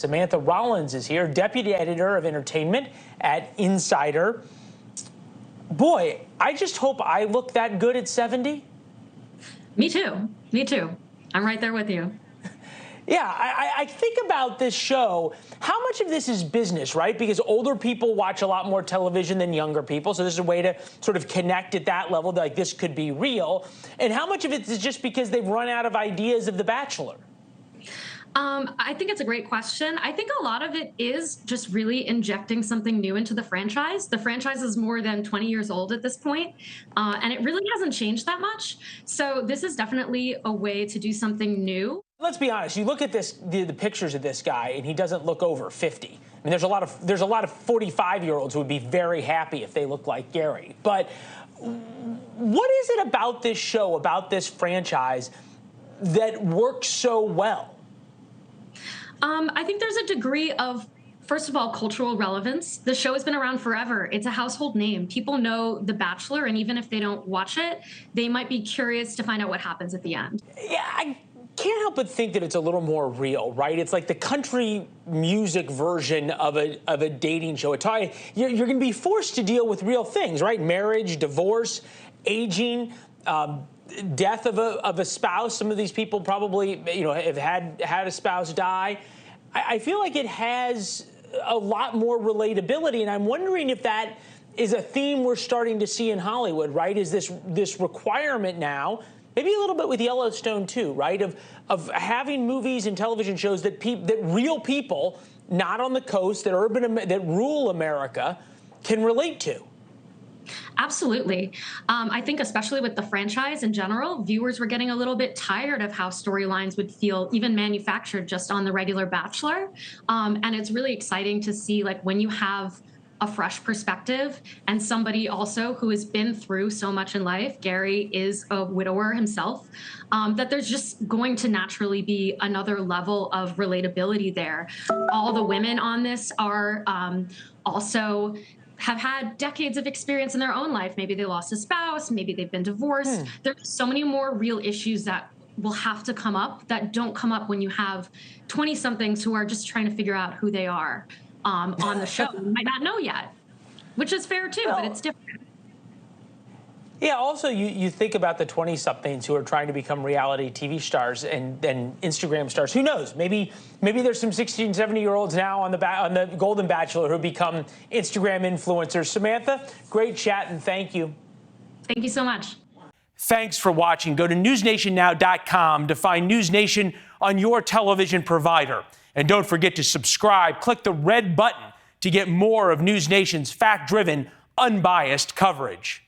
Samantha Rollins is here, deputy editor of entertainment at Insider. Boy, I just hope I look that good at 70. Me too. Me too. I'm right there with you. Yeah, I think about this show. How much of this is business, right? Because older people watch a lot more television than younger people. So this is a way to sort of connect at that level, like this could be real. And how much of it is just because they've run out of ideas of The Bachelor? I think it's a great question. I think a lot of it is just really injecting something new into the franchise. The franchise is more than 20 years old at this point, and it really hasn't changed that much. So this is definitely a way to do something new. Let's be honest. You look at this, the pictures of this guy, and he doesn't look over 50. I mean, there's a lot of 45-year-olds who would be very happy if they looked like Gary. But what is it about this show, about this franchise, that works so well? I think there's a degree of, first of all, cultural relevance. The show has been around forever. It's a household name. People know The Bachelor, and even if they don't watch it, they might be curious to find out what happens at the end. Yeah, I can't help but think that it's a little more real, right? It's like the country music version of a dating show. You're going to be forced to deal with real things, right? Marriage, divorce, aging, death of a spouse. Some of these people probably, have had a spouse die. I feel like it has a lot more relatability, and I'm wondering if that is a theme we're starting to see in Hollywood, right? Is this requirement now, maybe a little bit with Yellowstone too, right? Of having movies and television shows that real people, not on the coast, that rule America, can relate to. Absolutely. I think especially with the franchise in general, viewers were getting a little bit tired of how storylines would feel even manufactured just on the regular Bachelor. And it's really exciting to see, like, when you have a fresh perspective and somebody also who has been through so much in life. Gary is a widower himself, that there's just going to naturally be another level of relatability there. All the women on this are also have had decades of experience in their own life. Maybe they lost a spouse, maybe they've been divorced. There's so many more real issues that will have to come up that don't come up when you have 20-somethings who are just trying to figure out who they are on the show. You might not know yet, which is fair too, but it's different. Yeah, also you think about the 20-somethings who are trying to become reality TV stars and Instagram stars. Who knows? Maybe there's some 60 and 70-year-olds now on the Golden Bachelor who become Instagram influencers. Samantha, great chat, and thank you. Thank you so much. Thanks for watching. Go to newsnationnow.com to find NewsNation on your television provider. And don't forget to subscribe. Click the red button to get more of NewsNation's fact-driven, unbiased coverage.